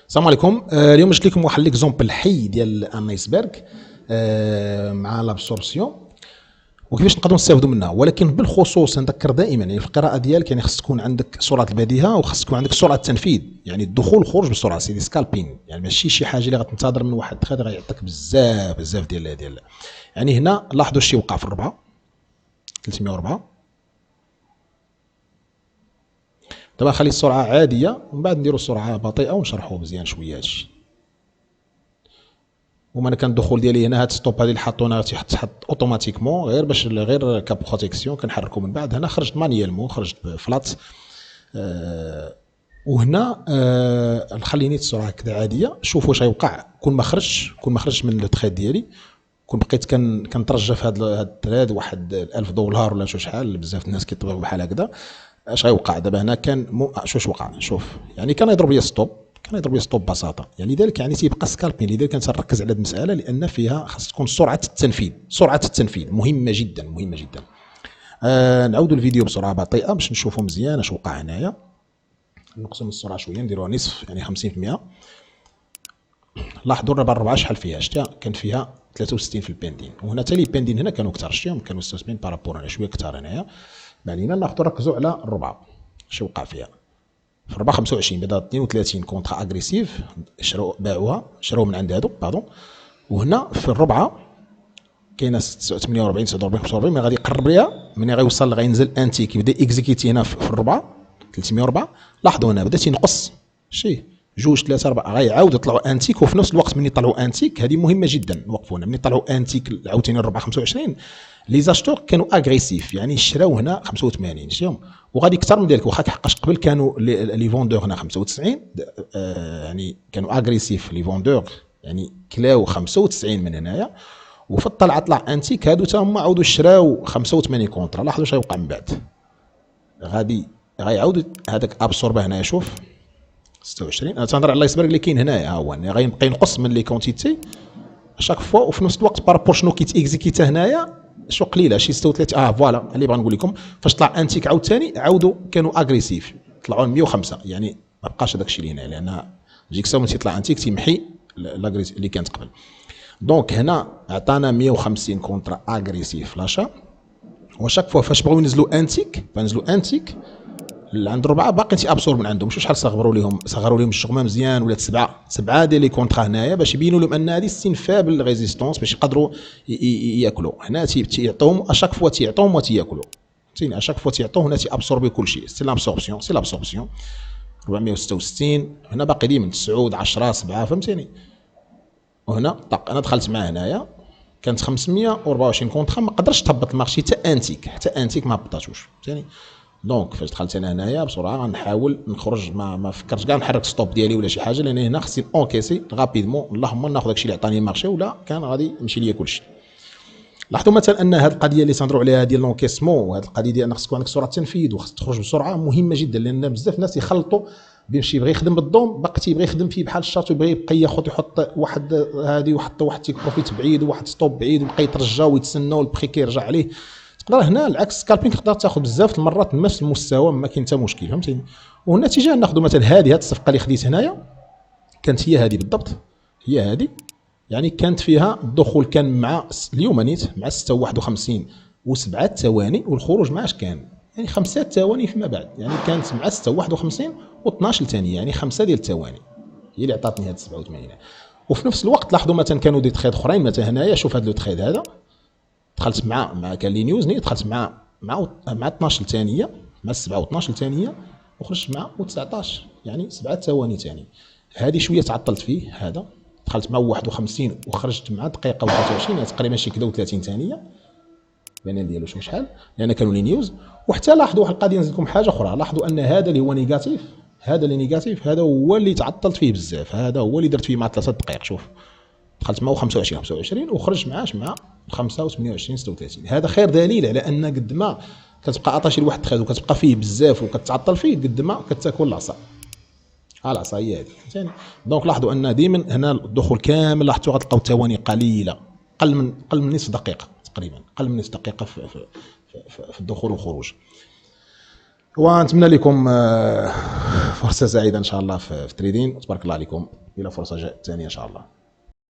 السلام عليكم. اليوم جبت لكم واحد ليكزومبل حي ديال ان ايسبرغ مع لابسوربسيون وكيفاش نقدروا نستافدوا منها. ولكن بالخصوص نذكر دائما يعني في القراءه ديالك يعني خص تكون عندك سرعه البديهه وخص تكون عندك سرعه التنفيذ، يعني الدخول والخروج بسرعه، سيدي سكالبين، يعني ماشي شي حاجه اللي غتنتظر من واحد خير غيعطيك بزاف ديال يعني هنا لاحظوا الشيء وقع في الربعه 304. دابا نخلي السرعه عاديه ومن بعد نديروا السرعه بطيئه ونشرحوا مزيان شويه هادشي. وما انا كان الدخول ديالي هنا هاد ستوب هادي اللي حطونا تحط اوتوماتيكمون غير كبروتيكسيون كنحركو من بعد. هنا خرجت مانيالمون، خرجت فلات. وهنا نخلي نيت السرعه كذا عاديه. شوف واش غيوقع كون ما خرجتش من التخيط ديالي، كون بقيت كنترجى في هاد التراد واحد $1000 ولا شو شحال. بزاف الناس كيطبقوا بحال هكذا. اش غيوقع دابا هنا؟ كان شوش وقع. شوف يعني كان يضرب لي ستوب، ببساطه. يعني لذلك يعني تيبقى سكالبين. لذلك كنركز على هذه المساله لان فيها خاص تكون سرعه التنفيذ مهمه جدا. نعاودوا الفيديو بسرعه بطيئه باش نشوفوا مزيان اش وقع هنايا. نقسم السرعه شويه نديروها نصف يعني 50%. لاحظوا الربعه شحال فيها؟ شتا كان فيها 63 في الباندين، وهنا حتى لي باندين هنا كانوا كثر، شتيهم كانوا 76 بارابور هنا شويه كثر هنايا. ما علينا ناخذوا ركزوا على الربعه اش وقع فيها. في الربعه 25 بدا 32 كونترا اغريسيف شراو من عند هادو باردون. وهنا في الربعه كاينه 48 49 45 ملي غادي يقرب ليها، ملي غيوصل غينزل انتي كيبدا اكزيكيتي هنا في الربعه 304. لاحظوا هنا بدا تينقص شي 2 3 4 غيعاود يطلعوا انتيك. وفي نفس الوقت ملي طلعوا انتيك هذه مهمه جدا نوقفوا هنا. ملي طلعوا انتيك عاوتاني الربعه 25 لي زاشتور كانوا اغريسيف يعني شراو هنا 85 شتيهم. وغادي اكثر من ذلك واخا حقاش قبل كانوا لي فوندور هنا 95 يعني كانوا اغريسيف لي فوندور يعني كلاو 95 من هنايا. وفي الطلعه طلع انتيك هادو تا هما عاودوا شراو 85 كونترا. لاحظوا واش غيوقع من بعد. غيعاود هذاك ابسوربا هنايا. شوف 26 انا تنهضر على الايسبرغ اللي كاين هنايا. ها هو غيبقى ينقص من لي كونتيتي اشاك فوا. وفي نفس الوقت بارابور شنو كيتيكزيكيتا هنايا شو قليله شي 36. فوالا اللي بغا نقول لكم فاش طلع انتيك عاوتاني عاودوا كانوا اغريسيف طلعوا 105 يعني ما بقاش هذاك الشيء اللي هنا لان جيكسا ملي تيطلع انتيك تيمحي لاغريسيف اللي كانت قبل. دونك هنا عطانا 150 كونترا اغريسيف لاشا. وشاك فوا فاش بغاو ينزلوا انتيك عند الربعه باقي تيابسور من عندهم. شحال صغروا لهم الشغمه مزيان ولات سبعه ديال لي كونترا هنايا باش يبينوا لهم ان هذه استنفاب ريزيستونس باش يقدروا ياكلوا. هنا تيعطوهم اشاك فوا تيعطوهم وتياكلوا فهمتيني. اشاك فوا تيعطوه هنا تيابسوربي كل شيء. سي لابسوربسيون 466 هنا باقي لي من 9 10 7 فهمتيني. وهنا طق انا دخلت معاه هنايا كانت 524 كونترا. ما قدرش تهبط المارشي حتى انتيك ما هبطاتوش فهمتيني. دونك فاش دخلت انا هنايا بسرعه غنحاول نخرج. ما فكرتش كاع نحرك ستوب ديالي ولا شي حاجه لان هنا خصني اونكيسي غابيدمون اللهم ناخذ داكشي اللي عطاني المارشي ولا كان غادي يمشي ليا كلشي. لاحظوا مثلا ان هذه القضيه اللي تنهضروا عليها ديال لونكيسمون وهذه القضيه ديال خصك عندك سرعه التنفيذ وخصك تخرج بسرعه مهمه جدا. لان بزاف الناس يخلطوا بيمشي يبغي يخدم بالضوم باقي تيبغي يخدم فيه بحال الشاط ويبغي يبقى يحط واحد هذه ويحط واحد تيك بروفيت بعيد وواحد ستوب بعيد ويبقى يترجى ويتسنى والبخي كيرجع عليه. تقدر هنا العكس سكالبينغ تقدر تاخذ بزاف المرات نفس المستوى ما كاين حتى مشكل فهمتيني. والنتيجه ناخذ مثلا هذه الصفقه اللي خديت هنايا كانت هي هذه بالضبط. هي هذه يعني كانت فيها الدخول كان مع اليوم نيت مع 6:51 و7 ثواني والخروج معاش كان يعني 5 ثواني فيما بعد. يعني كانت مع 6:51 و12 ثانيه يعني 5 ديال الثواني هي اللي عطاتني هاد 87. وفي نفس الوقت لاحظوا مثلا كانوا دي تريد اخرين مثلا هنايا. شوف هذا لو تريد هذا دخلت مع كان لي نيوز ني دخلت مع 12 ثانيه مع 7 و12 ثانيه وخرجت مع 19 يعني 7 ثواني ثاني. هذه شويه تعطلت فيه. هذا دخلت مع 51 وخرجت مع دقيقه و23 يعني تقريبا شي كذا و30 ثانيه بين ديالو شحال لان كانوا لي نيوز. وحتى لاحظوا واحد القضيه نزيد لكم حاجه اخرى. لاحظوا ان هذا اللي هو نيجاتيف هذا هو اللي تعطلت فيه بزاف. هذا هو اللي درت فيه مع 3 دقائق. شوف دخلت معه 25 وخرج معاش مع 5 و28 36. هذا خير دليل على ان قد ما كتبقى عطاشي لواحد التخاذ وكتبقى فيه بزاف وكتعطل فيه قد ما كتاكل العصا. العصا هي هذه فهمتيني. دونك لاحظوا ان ديما هنا الدخول كامل لاحظتوا غتلقاو ثواني قليله قل من نصف دقيقه تقريبا. قل من نصف دقيقه في الدخول والخروج. ونتمنى لكم فرصه سعيده ان شاء الله في التريدين، وتبارك الله عليكم الى فرصه ثانيه ان شاء الله.